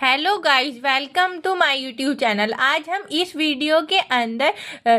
Hello guys, welcome to my YouTube channel. आज हम इस वीडियो के अंदर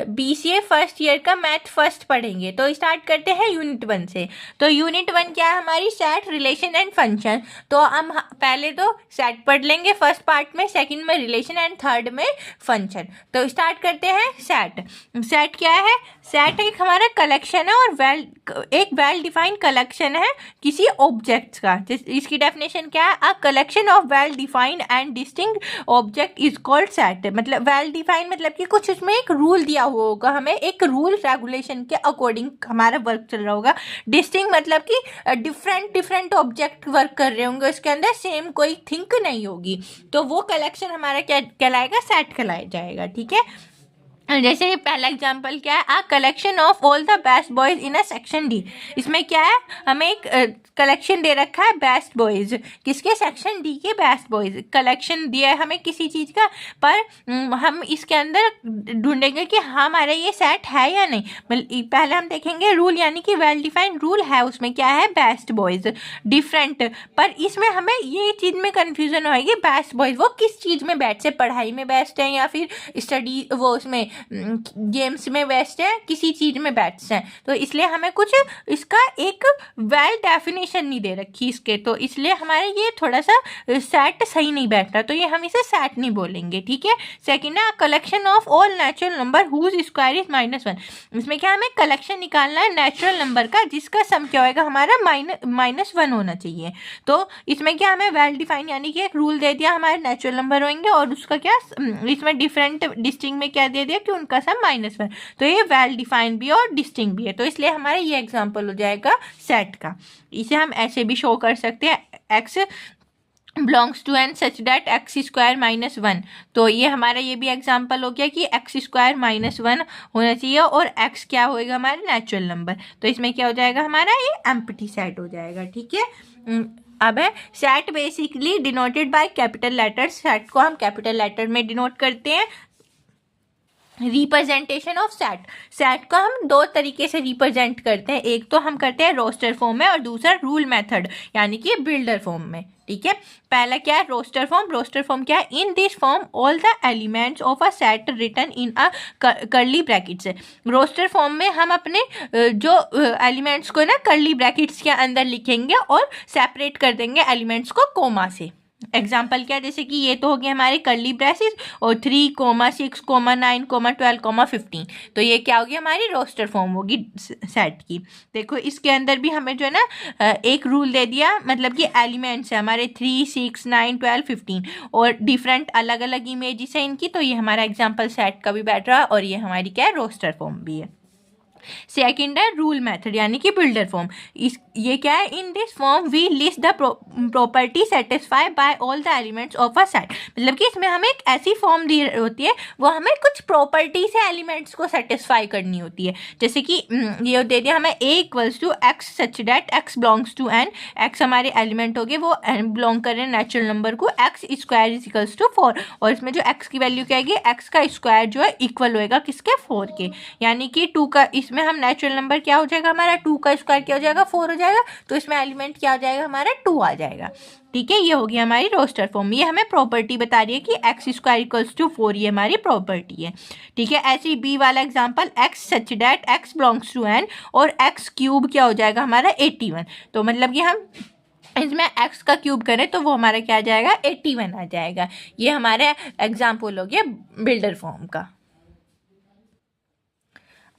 बीसीए फर्स्ट ईयर का मैथ फर्स्ट पढ़ेंगे। तो स्टार्ट करते हैं यूनिट 1 से। तो यूनिट 1 क्या है हमारी? Set, relation and function. तो हम पहले तो सेट पढ़ लेंगे फर्स्ट पार्ट में, सेकंड में रिलेशन एंड थर्ड में फंक्शन। तो स्टार्ट करते हैं सेट। सेट क्या है? सेट एक हमारा कलेक्शन है और एक वेल डिफाइंड कलेक्शन है किसी ऑब्जेक्ट्स का। इसकी डेफिनेशन क्या है? A collection of well defined and distinct object is called set. मतलब वेल डिफाइंड मतलब कि कुछ उसमें एक रूल दिया हुआ होगा, हमें एक रूल रेगुलेशन के अकॉर्डिंग हमारा वर्क चल रहा होगा। डिस्टिंक्ट मतलब कि डिफरेंट ऑब्जेक्ट वर्क कर रहे होंगे, उसके अंदर सेम कोई थिंक नहीं होगी, तो वो कलेक्शन हमारा क्या कहलाएगा? सेट कहलाया जाएगा। ठीक है, जैसे पहला एग्जांपल क्या है? A collection of all the best boys in a section D. इसमें क्या है? हमें एक कलेक्शन दे रखा है बेस्ट बॉयज, किसके? सेक्शन डी के बेस्ट बॉयज। कलेक्शन दिया है हमें किसी चीज़ का, पर हम इसके अंदर ढूंढेंगे कि हमारा ये सेट है या नहीं। पहले हम देखेंगे रूल, यानी कि वेल डिफाइंड रूल है, उसमें क्या है? Best boys. डिफरेंट, पर इसमें हमें ये चीज़ में कन्फ्यूजन होगी, बेस्ट बॉयज वो किस चीज़ में बेस्ट है? पढ़ाई में बेस्ट है या फिर स्टडी वो उसमें गेम्स में बेस्ट है, किसी चीज़ में बेस्ट है। तो इसलिए हमें कुछ इसका एक वेल डेफिनेशन नहीं दे रखी इसके, तो इसलिए हमारे ये थोड़ा सा सेट सही नहीं बैठ रहा, तो ये हम इसे सेट नहीं बोलेंगे। ठीक है, सेकंड है collection of all natural number whose square is -1। इसमें क्या हमें कलेक्शन निकालना है नेचुरल नंबर का, जिसका सम क्या होगा? हमारा -1 होना चाहिए। तो इसमें क्या हमें वेल डिफाइन, यानी कि एक रूल दे दिया, हमारे नेचुरल नंबर होंगे और उसका क्या इसमें डिफरेंट डिस्टिंक्ट में क्या दे दिया कि उनका सम -1। तो ये वेल डिफाइंड भी है और डिस्टिंक्ट भी है, तो इसलिए हमारा ये एग्जांपल हो जाएगा सेट का। इसे हम ऐसे भी शो कर सकते हैं, x belongs to N such that x square -1। तो ये हमारा ये भी एग्जांपल हो गया कि एक्स स्क्वायर -1 होना चाहिए और एक्स क्या होएगा? हमारा नेचुरल नंबर। तो इसमें क्या हो जाएगा? हमारा ये एम्प्टी सेट हो जाएगा। ठीक है, अब है set basically denoted by capital letters. Set को हम कैपिटल लेटर में डिनोट करते हैं। रिप्रेजेंटेशन ऑफ सेट, सेट को हम दो तरीके से रिप्रेजेंट करते हैं, एक तो हम करते हैं रोस्टर फॉर्म में और दूसरा रूल मेथड यानी कि बिल्डर फॉर्म में। ठीक है, पहला क्या है? Roster form. रोस्टर फॉर्म क्या है? In this form all the elements of a set written in a curly brackets. Roster form में हम अपने जो एलिमेंट्स को ना कर्ली ब्रैकेट्स के अंदर लिखेंगे और सेपरेट कर देंगे एलिमेंट्स को कोमा से। एग्जाम्पल क्या है? जैसे कि ये तो हो गया हमारे कर्ली ब्रेसेस और 3, 6, 9, 12, 15। तो ये क्या होगी? हमारी रोस्टर फॉर्म होगी सेट की। देखो इसके अंदर भी हमें जो है ना एक रूल दे दिया, मतलब कि एलिमेंट्स है हमारे 3, 6, 9, 12, 15 और डिफरेंट अलग अलग इमेजेस है इनकी। तो ये हमारा एग्जाम्पल सेट का भी बैठ रहा है और ये हमारी क्या है? रोस्टर फॉर्म भी है। सेकंड है रूल मेथड यानी कि बिल्डर फॉर्म। इस ये क्या है? In this form we list the property satisfy by all the elements of a set. मतलब कि इसमें हमें एक ऐसी फॉर्म दी होती है, वो हमें कुछ प्रॉपर्टी से एलिमेंट्स को सेटिस्फाई करनी होती है। जैसे कि ये दे दिया हमें a equals to x such that x belongs to N. X हमारे एलिमेंट हो गए, वो बिलोंग कर रहे हैं नेचुरल नंबर को। X square is equals to 4 और इसमें जो एक्स की वैल्यू क्या आएगी? एक्स का स्क्वायर जो है इक्वल होएगा किसके? 4 के, यानी कि 2 का इसमें हम नेचुरल नंबर क्या हो जाएगा? हमारा 2 का स्क्वायर क्या हो जाएगा? 4 हो जाएगा, तो इसमें एलिमेंट क्या हो जाएगा? हमारा 2 आ जाएगा। ठीक है, ये होगी हमारी रोस्टर फॉर्म। ये हमें प्रॉपर्टी बता रही है कि एक्स स्क्वायर इक्वल्स टू 4 ये हमारी प्रॉपर्टी है। ठीक है, ऐसे ही बी वाला example x such that x belongs to N और एक्स क्यूब क्या हो जाएगा? हमारा 81। तो मतलब कि हम इसमें x का क्यूब करें तो वो हमारा क्या आ जाएगा? 81 आ जाएगा। ये हमारे एग्जाम्पल हो गया बिल्डर फॉर्म का।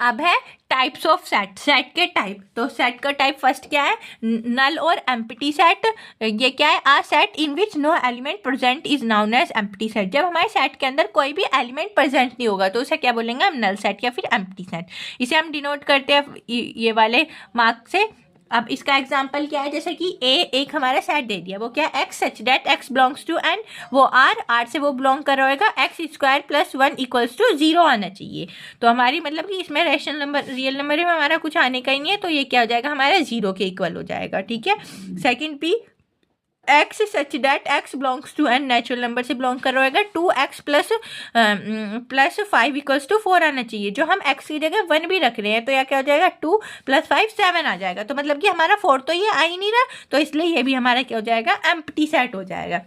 अब है टाइप्स ऑफ सेट। सेट के टाइप। तो सेट का टाइप फर्स्ट क्या है? नल और एम्प्टी सेट। ये क्या है? A set in which no element present is known as empty set. जब हमारे सेट के अंदर कोई भी एलिमेंट प्रेजेंट नहीं होगा तो उसे क्या बोलेंगे हम? नल सेट या फिर एम्प्टी सेट। इसे हम डिनोट करते हैं ये वाले मार्क से। अब इसका एग्जाम्पल क्या है? जैसे कि ए एक हमारा सेट दे दिया, वो क्या है? X such that x belongs to N, वो आर से वो बिलोंग कर रहा होगा, x square plus 1 equals to 0 आना चाहिए। तो हमारी मतलब कि इसमें रैशनल नंबर रियल नंबर में हमारा कुछ आने का ही नहीं है, तो ये क्या हो जाएगा? हमारा 0 के इक्वल हो जाएगा। ठीक है, second P x such that x belongs to N, natural number से बिलोंग कर रहा होगा, 2x प्लस 5 इक्वल्स टू 4 आना चाहिए। जो हम x की जगह 1 भी रख रहे हैं तो यह क्या हो जाएगा? 2 + 5 7 आ जाएगा। तो मतलब कि हमारा 4 तो ये आ ही नहीं रहा, तो इसलिए ये भी हमारा क्या हो जाएगा? एम्प्टी सेट हो जाएगा।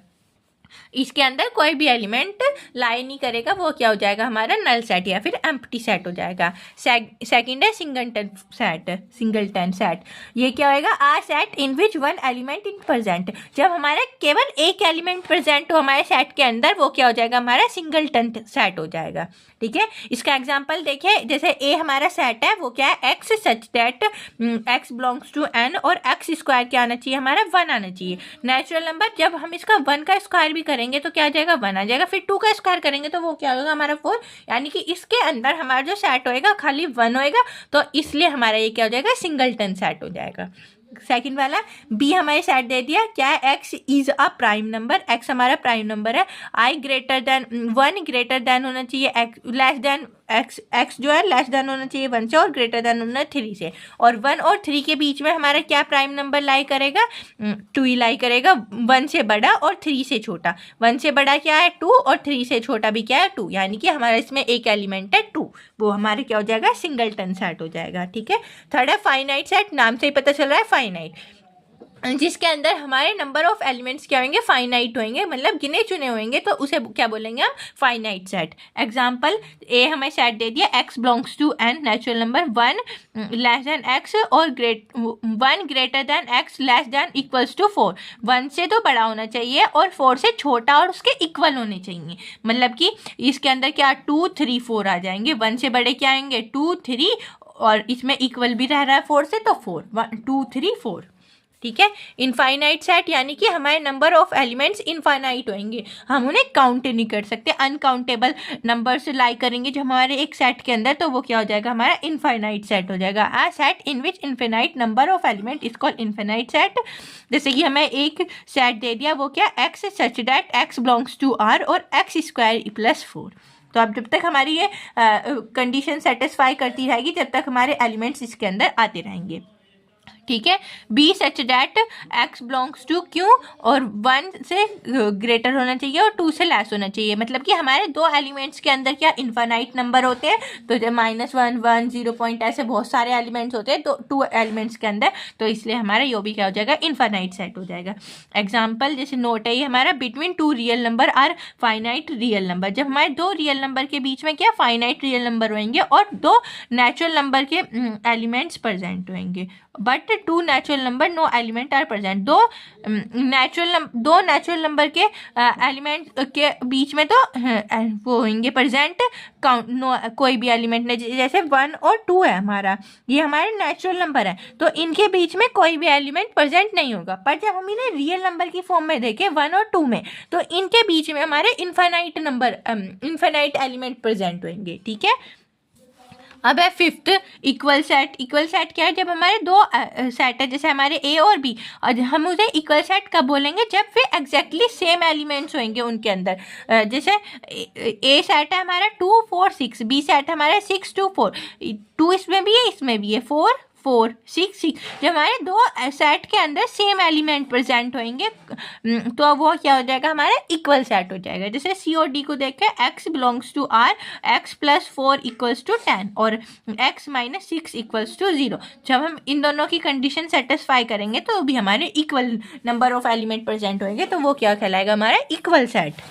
इसके अंदर कोई भी एलिमेंट लाई नहीं करेगा, वो क्या हो जाएगा हमारा नल सेट या फिर एम्प्टी सेट हो जाएगा। सेकंड है सिंगलटन सेट। ये क्या होएगा, a set in which one element in present. जब हमारा केवल एक एलिमेंट प्रेजेंट हो हमारे सेट के अंदर, वो क्या हो जाएगा हमारा सिंगलटन सेट हो जाएगा। ठीक है, इसका एग्जाम्पल देखिए, जैसे ए हमारा सेट है, वो क्या है, x such that x belongs to N, और एक्स स्क्वायर क्या आना चाहिए हमारा 1 आना चाहिए। नेचुरल नंबर, जब हम इसका 1 का स्क्वायर भी करेंगे तो क्या आ जाएगा 1 आ जाएगा, फिर 2 का स्क्वायर करेंगे तो वो क्या होगा हमारा 4, यानी कि इसके अंदर हमारा जो सेट होएगा खाली 1 होएगा, तो इसलिए हमारा ये क्या हो जाएगा सिंगलटन सेट हो जाएगा। सेकंड वाला बी हमारे सेट दे दिया, क्या है, x is a prime number, x हमारा प्राइम नंबर है, आई ग्रेटर देन 1 ग्रेटर देन होना चाहिए एक्स, लेस देन एक्स जो है लेस देन होना चाहिए 1 से, और ग्रेटर देन होना 3 से, और 1 और 3 के बीच में हमारा क्या प्राइम नंबर लाई करेगा, 2 ही लाई करेगा, 1 से बड़ा और 3 से छोटा। 1 से बड़ा क्या है 2, और 3 से छोटा भी क्या है 2, यानी कि हमारा इसमें एक एलिमेंट है 2, वो हमारे क्या हो जाएगा सिंगलटन सेट हो जाएगा। ठीक है, थर्ड है फाइनाइट सेट, नाम से ही पता चल रहा है फाइनाइट, जिसके अंदर हमारे नंबर ऑफ एलिमेंट्स क्या होंगे फाइनाइट होंगे, मतलब गिने चुने होंगे, तो उसे क्या बोलेंगे हम फाइनाइट सेट। एग्जांपल, ए हमें सेट दे दिया, x belongs to N, natural number 1 less than x और 1 greater than x less than equals to 4, 1 से तो बड़ा होना चाहिए और 4 से छोटा और उसके इक्वल होने चाहिए, मतलब कि इसके अंदर क्या 2 3 4 आ जाएंगे, 1 से बड़े क्या आएंगे 2 3, और इसमें इक्वल भी रह रहा है 4 से, तो 4 1 2 3 4। ठीक है, इनफाइनाइट सेट यानी कि हमारे नंबर ऑफ एलिमेंट्स इनफाइनाइट होंगे, हम उन्हें काउंट नहीं कर सकते, अनकाउंटेबल नंबर से लाई करेंगे जो हमारे एक सेट के अंदर, तो वो क्या हो जाएगा हमारा इनफाइनाइट सेट हो जाएगा। A set in which infinite number of element is called infinite set. जैसे कि हमें एक सेट दे दिया, वो क्या, x such that x belongs to R और एक्स स्क्वायर प्लस 4। तो अब जब तक हमारी ये कंडीशन सेटिस्फाई करती रहेगी, जब तक हमारे एलिमेंट्स इसके अंदर आते रहेंगे। ठीक है, B such that x belongs to Q, और 1 से ग्रेटर होना चाहिए और 2 से लेस होना चाहिए, मतलब कि हमारे दो एलिमेंट्स के अंदर क्या इनफाइनाइट नंबर होते हैं, तो जब -1 1 0 पॉइंट ऐसे बहुत सारे एलिमेंट्स होते हैं तो 2 एलिमेंट्स के अंदर, तो इसलिए हमारा यो भी क्या हो जाएगा इनफाइनाइट सेट हो जाएगा। एग्जाम्पल जैसे नोट है ये हमारा, between 2 real number are finite real number, जब हमारे 2 रियल नंबर के बीच में क्या फाइनाइट रियल नंबर होंगे और 2 नेचुरल नंबर के एलिमेंट्स प्रेजेंट होंगे, but 2 natural number no element are present. दो नेचुरल नंबर के एलिमेंट के बीच में तो वो होंगे प्रेजेंट, काउंट नो कोई भी एलिमेंट नहीं, जैसे 1 और 2 है हमारा, ये हमारे नेचुरल नंबर है, तो इनके बीच में कोई भी एलिमेंट प्रेजेंट नहीं होगा, पर जब हम इन्हें रियल नंबर की फॉर्म में देखें 1 और 2 में, तो इनके बीच में हमारे infinite number infinite element present होंगे। ठीक है, अब है fifth equal set. Equal set क्या है, जब हमारे दो सेट है, जैसे हमारे ए और बी, और हम उसे इक्वल सेट कब बोलेंगे, जब फिर एग्जैक्टली सेम एलिमेंट्स होंगे उनके अंदर। जैसे ए सेट है हमारा 2 4 6, बी सेट है हमारा 6 2 4, 2 इसमें भी है इसमें भी है, 4 4 6 6, जब हमारे दो सेट के अंदर सेम एलिमेंट प्रेजेंट होंगे तो वो क्या हो जाएगा हमारा इक्वल सेट हो जाएगा। जैसे सी और डी को देखें, x belongs to R, x plus 4 equals to 10 और एक्स माइनस 6 इक्वल्स टू 0। जब हम इन दोनों की कंडीशन सेटिस्फाई करेंगे तो भी हमारे equal number of element present होंगे, तो वो क्या कहलाएगा हमारा इक्वल सेट।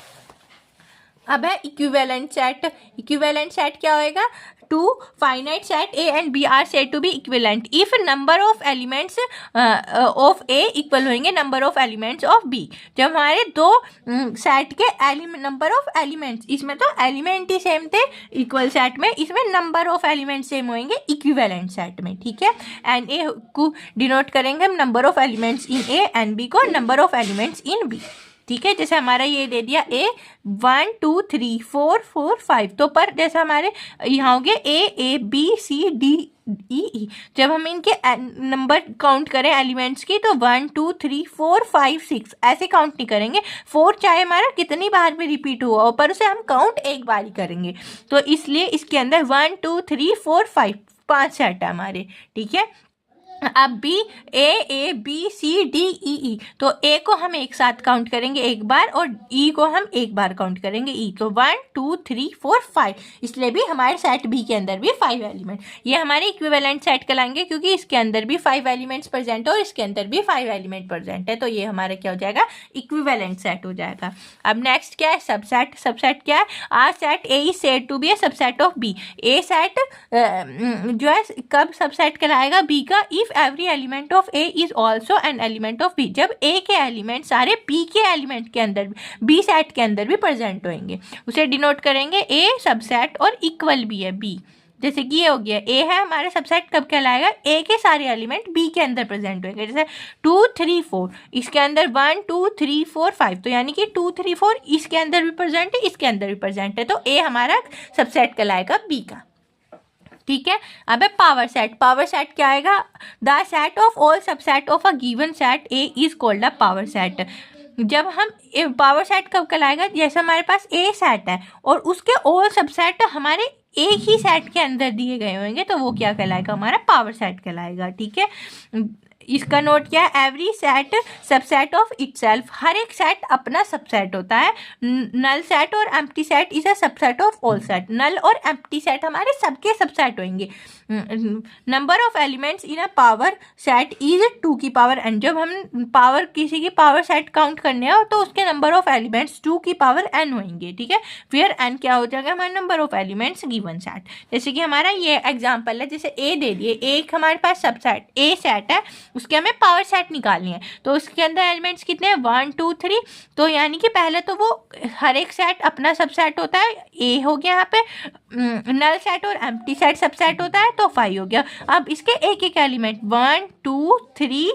अब है इक्विवेलेंट सेट। इक्विवेलेंट सेट क्या होएगा, 2 finite set A and B are said to be equivalent if number of elements of A equal होंगे number of elements of B। जब हमारे दो सेट के नंबर ऑफ एलिमेंट्स, इसमें तो एलिमेंट ही सेम थे इक्वल सेट में, इसमें नंबर ऑफ एलिमेंट सेम होंगे इक्विवेलेंट सेट में। ठीक है, एंड ए को डिनोट करेंगे हम number of elements in A, and B को number of elements in B. ठीक है, जैसे हमारा ये दे दिया ए 1 2 3 4 4 5, तो पर जैसे हमारे यहाँ हो गए ए बी सी डी ई, जब हम इनके नंबर काउंट करें एलिमेंट्स की तो 1 2 3 4 5 6 ऐसे काउंट नहीं करेंगे, 4 चाहे हमारा कितनी बार भी रिपीट हुआ हो पर उसे हम काउंट एक बार ही करेंगे, तो इसलिए इसके अंदर 1 2 3 4 5 5 सेट है हमारे। ठीक है, अब B, A B C D E E, तो ए को हम एक साथ काउंट करेंगे एक बार और ई को हम एक बार काउंट करेंगे ई, तो 1 2 3 4 5, इसलिए भी हमारे सेट बी के अंदर भी 5 एलिमेंट, ये हमारे इक्विवेलेंट सेट कहलाएंगे क्योंकि इसके अंदर भी 5 एलिमेंट्स प्रेजेंट है और इसके अंदर भी 5 एलिमेंट प्रेजेंट है, तो ये हमारा क्या हो जाएगा, इक्विवेलेंट सेट हो जाएगा। अब नेक्स्ट क्या है, सबसेट। सबसेट क्या है, are set A is said to be a subset of B, a set जो है कब सबसेट कहलाएगा बी का, if every element of A is also an element of B, जब ए के एलिमेंट सारे बी के एलिमेंट के अंदर, बी सेट के अंदर भी प्रेजेंट होंगे, उसे डिनोट करेंगे ए सबसेट और इक्वल भी है बी, जैसे कि ये हो गया ए है हमारे सबसेट कब कहलाएगा, ए के सारे एलिमेंट बी के अंदर प्रेजेंट होंगे, जैसे 2 3 4 इसके अंदर 1 2 3 4 5, तो यानी कि 2 3 4 इसके अंदर भी प्रेजेंट है इसके अंदर भी प्रेजेंट है, तो ए हमारा सबसेट कहलाएगा बी का। ठीक है, अब है पावर सेट। पावर सेट क्या आएगा, the set of all subset of a given set A is called a power set. जब हम पावर सेट कब कहलाएगा, जैसे हमारे पास ए सेट है और उसके ऑल सबसेट हमारे एक ही सेट के अंदर दिए गए होंगे, तो वो क्या कहलाएगा, हमारा पावर सेट कहलाएगा। ठीक है, इसका नोट क्या है, every set subset of itself, हर एक सेट अपना सबसेट होता है। नल सेट और empty set is a subset of all set, null और एम्प्टी सेट हमारे सबके सबसेट होंगे। Number of elements in a power set is 2 की पावर n, जब हम पावर किसी की पावर सेट काउंट करने हो तो उसके नंबर ऑफ एलिमेंट्स 2 की पावर n होंगे। ठीक है, फिर n क्या हो जाएगा, हमारा number of elements given set. जैसे कि हमारा ये एग्जांपल है, जैसे ए दे दिए, एक हमारे पास सबसेट ए सेट है, उसके हमें पावर सेट निकालनी है, तो उसके अंदर एलिमेंट्स कितने हैं, 1 2 3, तो यानी कि पहले तो वो हर एक सेट अपना सबसेट होता है, ए हो गया यहाँ पे, नल सेट और एम्प्टी सेट सबसेट होता है, तो 5 हो गया। अब इसके एक एक एलिमेंट 1 2 3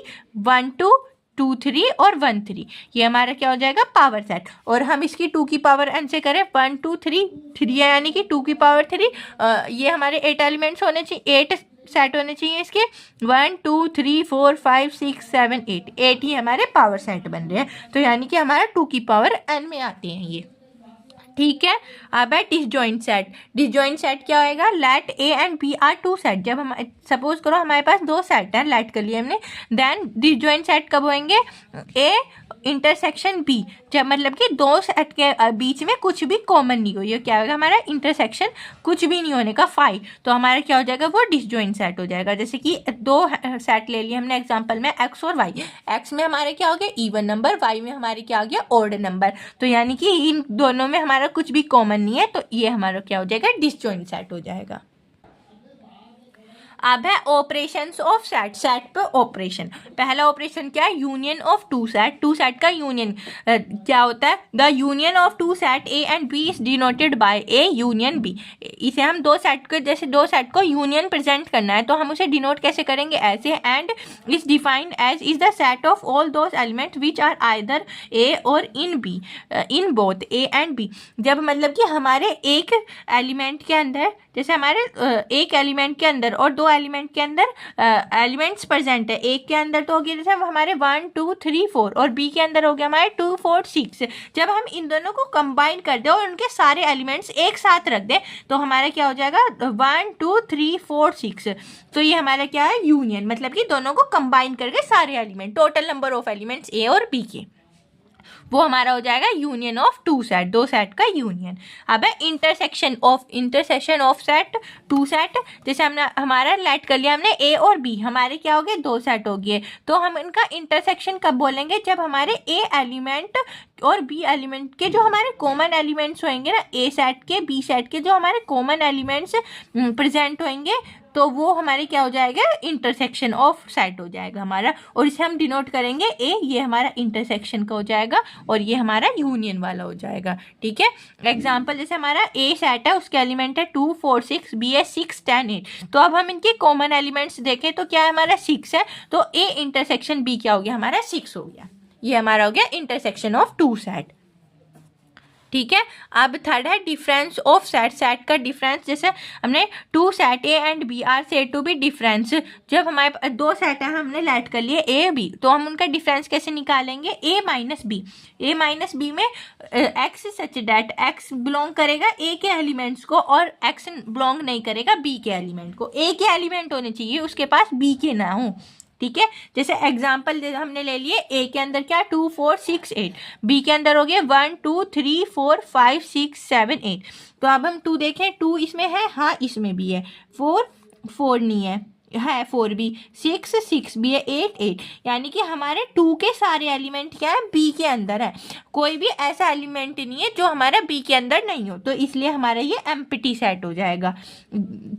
1 2 2 3 और 1 3, ये हमारा क्या हो जाएगा, पावर सेट। और हम इसकी 2 की पावर n से करें, 1 2 3 3 है, यानी कि 2 की पावर 3, ये हमारे 8 एलिमेंट्स होने चाहिए, 8 सेट होने चाहिए इसके, 1 2 3 4 5 6 7 8, 8 ही हमारे पावर सेट बन रहे हैं, तो यानी कि हमारा 2 की पावर n में आते हैं ये। ठीक है, अब है डिसजॉइंट सेट। डिसजॉइंट सेट क्या होएगा, let A and B are 2 set, जब हम सपोज करो हमारे पास 2 सेट हैं, लेट कर लिया हमने, देन डिसजॉइंट सेट कब होंगे, ए इंटरसेक्शन बी, जब मतलब कि 2 सेट के बीच में कुछ भी कॉमन नहीं हो, ये क्या होगा हमारा इंटरसेक्शन, कुछ भी नहीं होने का 5, तो हमारा क्या हो जाएगा, वो डिसजॉइंट सेट हो जाएगा। जैसे कि 2 सेट ले लिए हमने एग्जांपल में, एक्स और वाई, एक्स में हमारे क्या हो गया इवन नंबर, वाई में हमारे क्या हो गया ऑड नंबर, तो यानी कि इन दोनों में हमारा कुछ भी कॉमन नहीं है, तो ये हमारा क्या हो जाएगा, डिसजॉइंट सेट हो जाएगा। अब है ऑपरेशंस ऑफ सेट। सेट पे ऑपरेशन, पहला ऑपरेशन क्या है, यूनियन ऑफ 2 सेट। 2 सेट का यूनियन क्या होता है, the union of 2 set A and B is denoted by A union B. इसे हम 2 सेट को, जैसे 2 सेट को यूनियन प्रेजेंट करना है, तो हम उसे डिनोट कैसे करेंगे, ऐसे, and is defined as is the set of all those elements which are either A और in B, in both A and B. जब मतलब कि हमारे एक एलिमेंट के अंदर, जैसे हमारे एक एलिमेंट के अंदर और 2 एलिमेंट के अंदर एलिमेंट्स प्रेजेंट है, एक के अंदर तो हो गया जैसे हमारे 1 2 3 4 और बी के अंदर हो गया हमारे 2 4 6, जब हम इन दोनों को कंबाइन कर दें और उनके सारे एलिमेंट्स एक साथ रख दें, तो हमारा क्या हो जाएगा 1 2 3 4 6, तो ये हमारा क्या है यूनियन, मतलब कि दोनों को कंबाइन करके सारे element, total number of elements A और बी के, वो हमारा हो जाएगा यूनियन ऑफ 2 सेट, 2 सेट का यूनियन। अब है इंटरसेक्शन ऑफ सेट 2 सेट, जैसे हमने हमारा लेट कर लिया हमने ए और बी, हमारे क्या हो गए 2 सेट हो गए, तो हम इनका इंटरसेक्शन कब बोलेंगे, जब हमारे ए एलिमेंट और बी एलिमेंट के जो हमारे कॉमन एलिमेंट्स होंगे ना, ए सेट के बी सेट के जो हमारे कॉमन एलिमेंट्स प्रेजेंट होंगे, तो वो हमारे क्या हो जाएगा, इंटरसेक्शन ऑफ सेट हो जाएगा हमारा, और इसे हम डिनोट करेंगे ए, ये हमारा इंटरसेक्शन का हो जाएगा और ये हमारा यूनियन वाला हो जाएगा। ठीक है, एग्जांपल जैसे हमारा ए सेट है, उसके एलिमेंट है 2 4 6, बी है 6 10 8, तो अब हम इनके कॉमन एलिमेंट्स देखें तो क्या है हमारा 6 है, तो ए इंटरसेक्शन बी क्या हो गया हमारा 6 हो गया, ये हमारा हो गया इंटरसेक्शन ऑफ 2 सेट। ठीक है। अब थर्ड है डिफरेंस ऑफ सेट। सेट का डिफरेंस, जैसे हमने two set A and B are said to be difference. जब हमारे पास दो सेट है, हमने लेट कर लिए ए बी, तो हम उनका डिफरेंस कैसे निकालेंगे? ए minus B. A minus B में x such that x belong करेगा ए के एलिमेंट्स को और एक्स बिलोंग नहीं करेगा बी के एलिमेंट को। ए के एलिमेंट होने चाहिए, उसके पास बी के ना हो। ठीक है, जैसे एग्जाम्पल हमने ले लिए, ए के अंदर क्या 2 4 6 8, बी के अंदर हो गया 1 2 3 4 5 6 7 8। तो अब हम 2 देखें, 2 इसमें है, हाँ इसमें भी है, 4 नहीं है 4 भी, 6 भी है, 8 यानी कि हमारे 2 के सारे एलिमेंट क्या है? बी के अंदर है। कोई भी ऐसा एलिमेंट नहीं है जो हमारा बी के अंदर नहीं हो, तो इसलिए हमारा ये एम्प्टी सेट हो जाएगा।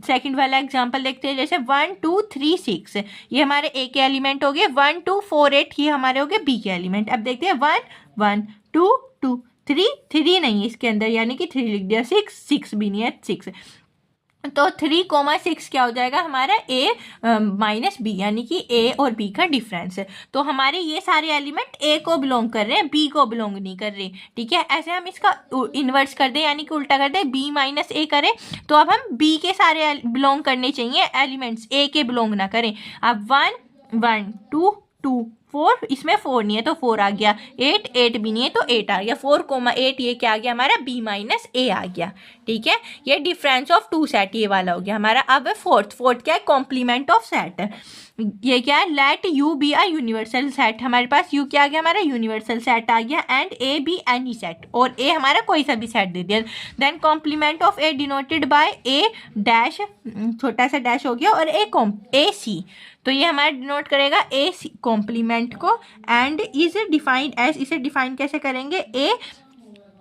सेकंड वाला एग्जांपल देखते हैं, जैसे 1 2 3 6, ये हमारे ए के एलिमेंट हो गए, 1 2 4 8 ये हमारे हो गए बी के एलिमेंट। अब देखते हैं 1 1 2 2 3 नहीं है इसके अंदर, यानी कि 3 लिख दिया, 6 भी नहीं है 6, तो 3,6 क्या हो जाएगा हमारा? ए माइनस बी, यानी कि ए और बी का डिफरेंस है। तो हमारे ये सारे एलिमेंट ए को बिलोंग कर रहे हैं, बी को बिलोंग नहीं कर रहे। ठीक है, ऐसे हम इसका इन्वर्स कर दें, यानी कि उल्टा कर दें, बी माइनस ए करें, तो अब हम बी के सारे बिलोंग करने चाहिए एलिमेंट्स, ए के बिलोंग ना करें। अब 1 1 2 2 4, इसमें 4 नहीं है तो 4 आ गया, 8 भी नहीं है तो 8 आ गया, 4,8 ये क्या आ गया हमारा? बी माइनस ए आ गया। ठीक है, ये डिफरेंस ऑफ टू सेट ये वाला हो गया हमारा। अब फोर्थ क्या है? Complement of set. ये क्या है? Let U be a universal set. हमारे पास यू क्या आ गया हमारा? यूनिवर्सल सेट आ गया, and A B any set, और ए हमारा कोई सा भी सेट दे दिया। Then complement of A denoted by A dash, छोटा सा डैश हो गया, और ए सी, तो ये हमारा डिनोट करेगा ए सी कॉम्प्लीमेंट को, एंड इज डिफाइंड एज, इसे डिफाइन कैसे करेंगे?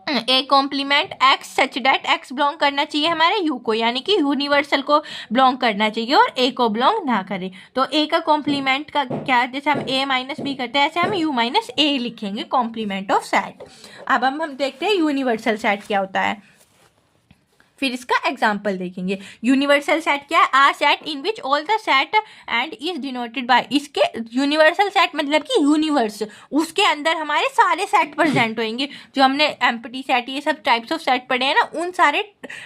A complement x such that x belong करना चाहिए हमारे यू को, यानी कि यूनिवर्सल को बिलोंग करना चाहिए और ए को बिलोंग ना करे। तो ए का कॉम्प्लीमेंट का क्या, जैसे हम ए माइनस बी करते हैं ऐसे हम यू माइनस ए लिखेंगे, कॉम्प्लीमेंट ऑफ सेट। अब हम देखते हैं यूनिवर्सल सेट क्या होता है, फिर इसका एग्जाम्पल देखेंगे। यूनिवर्सल सेट क्या है? A set in which all the set and is denoted by, इसके यूनिवर्सल सेट मतलब कि यूनिवर्स, उसके अंदर हमारे सारे सेट प्रेजेंट होंगे। जो हमने एम्प्टी सेट ये सब टाइप्स ऑफ सेट पढ़े हैं ना, उन सारे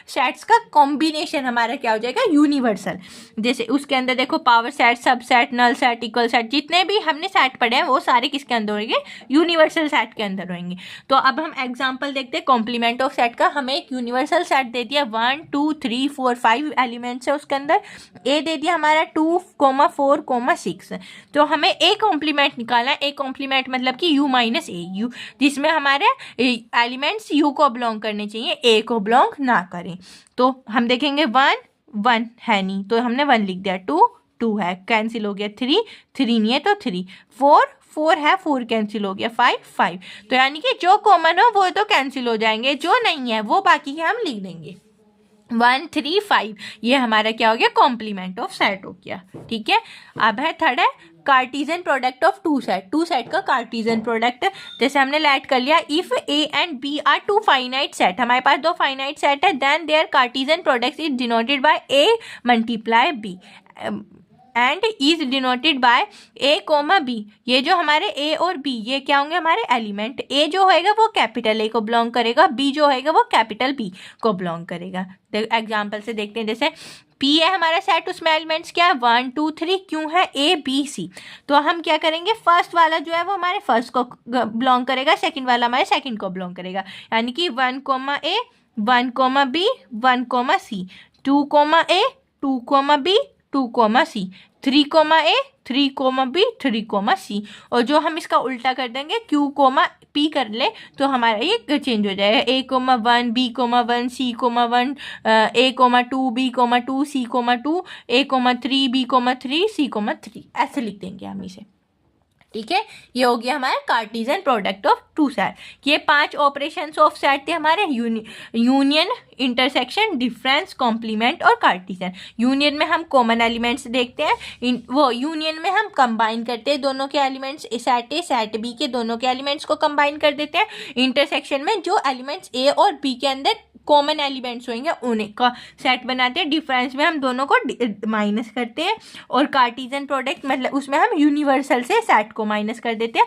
सेट्स का कॉम्बिनेशन हमारा क्या हो जाएगा? यूनिवर्सल। जैसे उसके अंदर देखो power set, subset, null set, equal set, जितने भी हमने सेट पढ़े हैं वो सारे किसके अंदर होंगे? यूनिवर्सल सेट के अंदर होंगे। तो अब हम एग्जाम्पल देखते हैं कॉम्प्लीमेंट ऑफ सेट का। हमें एक यूनिवर्सल सेट दे दिया 1 2 3 4 5 एलिमेंट्स है उसके अंदर, ए दे दिया हमारा 2, 4, 6, तो हमें ए कॉम्प्लीमेंट निकालना है। ए कॉम्प्लीमेंट मतलब कि यू माइनस ए यू, जिसमें हमारे एलिमेंट्स यू को बिलोंग करने चाहिए, ए को बिलोंग ना करें। तो हम देखेंगे 1 1 है नहीं तो हमने 1 लिख दिया, 2 है, कैंसिल हो गया, 3 नहीं है तो 3, 4 है, 4 कैंसिल हो गया, 5, तो यानी कि जो कॉमन हो वो तो कैंसिल हो जाएंगे, जो नहीं है वो बाकी के हम लिख देंगे। 1 3 5 ये हमारा क्या हो गया? कॉम्प्लीमेंट ऑफ सेट हो गया। ठीक है, अब है थर्ड है Cartesian product of two set का कार्टीजन प्रोडक्ट। जैसे हमने लेट कर लिया, if A and B are two finite set, हमारे पास दो फाइनाइट सेट है, then their Cartesian product is denoted by A multiply B and is denoted by A comma B. ये जो हमारे ए और बी ये क्या होंगे? हमारे एलिमेंट। ए जो होएगा वो कैपिटल ए को बिलोंग करेगा, बी जो होएगा वो कैपिटल बी को बिलोंग करेगा। एग्जाम्पल से देखते हैं, जैसे पी है हमारा सेट, उसमें एलिमेंट्स क्या है? 1 2 3, क्यों है? A B C. तो हम क्या करेंगे? फर्स्ट वाला जो है वो हमारे फर्स्ट को बिलोंग करेगा, सेकंड वाला हमारे सेकंड को बिलोंग करेगा, यानी कि 1 ए 1 बी 1 सी, 2 ए 2 बी 2 सी, 3 ए 3 बी 3 सी। और जो हम इसका उल्टा कर देंगे, क्यू पी कर ले, तो हमारा ये चेंज हो जाएगा, A,1 B,1 C,1 A,2 B,2 C,2 A,3 B,3 C,3, ऐसे लिख देंगे हम इसे। ठीक है, ये हो गया हमारा Cartesian product of two set. ये 5 ऑपरेशंस ऑफ सेट थे हमारे, यूनियन, इंटरसेक्शन, डिफरेंस, कॉम्प्लीमेंट और कार्टीजन। यूनियन में हम कॉमन एलिमेंट्स देखते हैं, वो यूनियन में हम कंबाइन करते हैं दोनों के elements, set A set B के दोनों के एलिमेंट्स को कंबाइन कर देते हैं। इंटरसेक्शन में जो एलिमेंट्स ए और बी के अंदर कॉमन एलिमेंट्स होंगे उन्हीं का सेट बनाते हैं। डिफरेंस में हम दोनों को माइनस करते हैं, और कार्टीजन प्रोडक्ट मतलब उसमें हम यूनिवर्सल से सेट को माइनस कर देते हैं।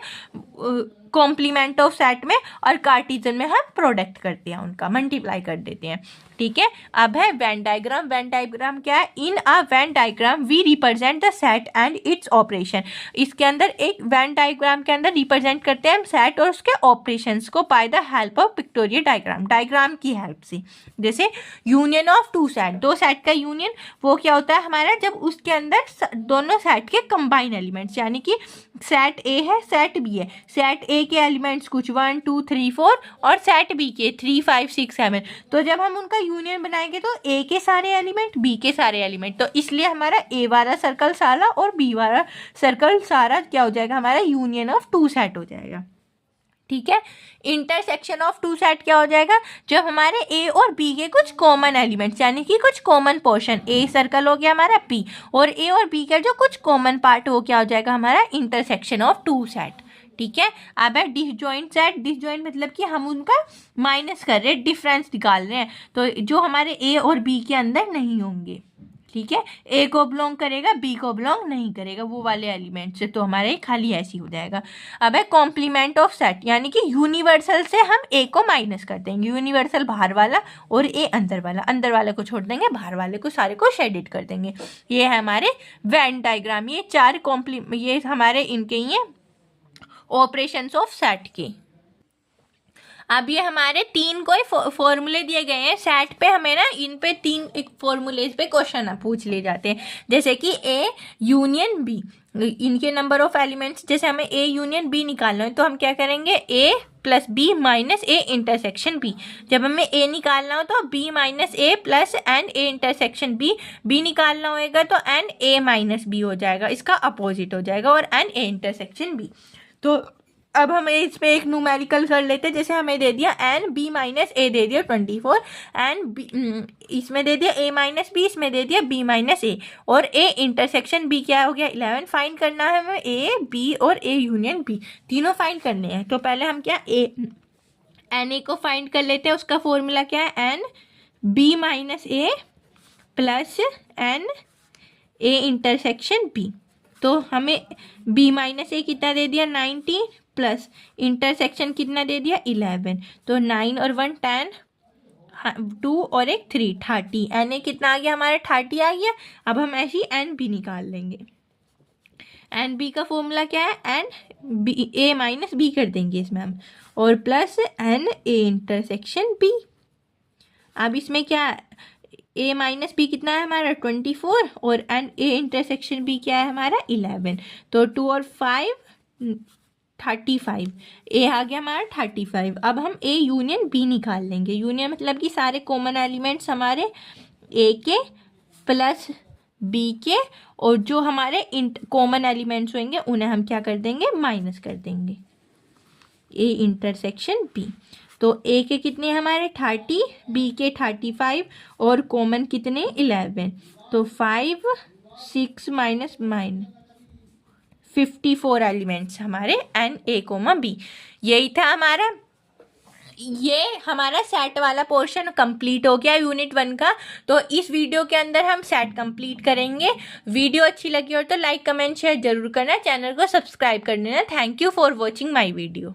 कॉम्प्लीमेंट ऑफ सेट में, और कार्टेशियन में हम प्रोडक्ट करते हैं, उनका मल्टीप्लाई कर देते हैं। ठीक है, अब है वेन डायग्राम। वेन डायग्राम क्या है? In a Venn diagram we represent the set and its operation. इसके अंदर एक वेन डायग्राम के अंदर रिप्रेजेंट करते हैं हम सेट और उसके ऑपरेशंस को by the help of pictorial diagram, diagram की हेल्प से। जैसे यूनियन ऑफ टू सेट, दो सेट का यूनियन वो क्या होता है हमारा? जब उसके अंदर दोनों सेट के कंबाइन एलिमेंट्स, यानी कि सेट ए है सेट बी है, सेट ए के एलिमेंट्स कुछ 1 2 3 4 और सेट बी के 3 5 6 7, तो जब हम उनका यूनियन बनाएंगे तो ए के सारे एलिमेंट, बी के सारे एलिमेंट, तो इसलिए हमारा ए वाला सर्कल सारा और बी वाला सर्कल सारा क्या हो जाएगा? हमारा यूनियन ऑफ टू सेट हो जाएगा। ठीक है, इंटरसेक्शन ऑफ टू सेट क्या हो जाएगा? जब हमारे ए और बी के कुछ कॉमन एलिमेंट्स, यानी कि कुछ कॉमन पोर्शन, ए सर्कल हो गया हमारा पी, और ए और बी का जो कुछ कॉमन पार्ट वो क्या हो जाएगा? हमारा इंटरसेक्शन ऑफ टू सेट। ठीक है, अब है डिसजॉइंट सेट। डिसजॉइंट मतलब कि हम उनका माइनस कर रहे हैं, डिफरेंस निकाल रहे हैं, तो जो हमारे ए और बी के अंदर नहीं होंगे। ठीक है, ए को बिलोंग करेगा, बी को बिलोंग नहीं करेगा, वो वाले एलिमेंट से, तो हमारे खाली ऐसे ही हो जाएगा। अब है कॉम्प्लीमेंट ऑफ सेट, यानी कि यूनिवर्सल से हम ए को माइनस कर देंगे, यूनिवर्सल बाहर वाला और ए अंदर वाला, अंदर वाले को छोड़ देंगे, बाहर वाले को सारे को शेडिड कर देंगे। ये है हमारे वेन डायग्राम। ये चार ये हमारे इनके ही हैं ऑपरेशंस ऑफ सेट के। अब ये हमारे तीन कोई फॉर्मूले दिए गए हैं सेट पे, हमें ना इन पे तीन एक फॉर्मूलेज पे क्वेश्चन पूछ ले जाते हैं, जैसे कि ए यूनियन बी, इनके नंबर ऑफ एलिमेंट्स, जैसे हमें ए यूनियन बी निकालना है तो हम क्या करेंगे? A plus B minus A intersection B. जब हमें ए निकालना हो तो B minus A plus N A intersection B, B निकालना होएगा तो एन ए माइनस बी हो जाएगा, इसका अपोजिट हो जाएगा, और एन ए इंटरसेक्शन बी। तो अब हम इसमें एक न्यूमेरिकल कर लेते हैं, जैसे हमें दे दिया एन बी माइनस ए दे दिया 24, एन बी इसमें दे दिया ए माइनस बी, इसमें दे दिया बी माइनस ए, और ए इंटरसेक्शन बी क्या हो गया? 11। फाइंड करना है हमें ए बी और ए यूनियन बी, तीनों फाइंड करने हैं। तो पहले हम क्या एन ए को फाइंड कर लेते हैं, उसका फॉर्मूला क्या है? N B minus A plus N A intersection B. तो हमें b माइनस ए कितना दे दिया? 19 प्लस इंटरसेक्शन कितना दे दिया? 11। तो 9 और 1 10, 2 और 1 3 30। एन ए कितना आ गया हमारा? 30 आ गया। अब हम ऐसी एन बी निकाल लेंगे। एन बी का फॉर्मूला क्या है? N B A minus B कर देंगे इसमें हम, और plus N A intersection B. अब इसमें क्या ए माइनस बी कितना है हमारा? 24, और एन ए इंटरसेक्शन बी क्या है हमारा? 11। तो 2 और 5 35, ए आ गया हमारा 35। अब हम ए यूनियन बी निकाल लेंगे। यूनियन मतलब कि सारे कॉमन एलिमेंट्स हमारे ए के प्लस बी के, और जो हमारे कॉमन एलिमेंट्स होंगे उन्हें हम क्या कर देंगे? माइनस कर देंगे, ए इंटरसेक्शन बी। तो ए के कितने हमारे? 30, बी के 35, और कॉमन कितने? 11। तो 5 6 माइनस 54 एलिमेंट्स हमारे एन ए कोमा बी। यही था हमारा, ये हमारा सेट वाला पोर्शन कंप्लीट हो गया यूनिट 1 का। तो इस वीडियो के अंदर हम सेट कंप्लीट करेंगे। वीडियो अच्छी लगी हो तो लाइक कमेंट शेयर जरूर करना, चैनल को सब्सक्राइब कर देना। Thank you for watching my video.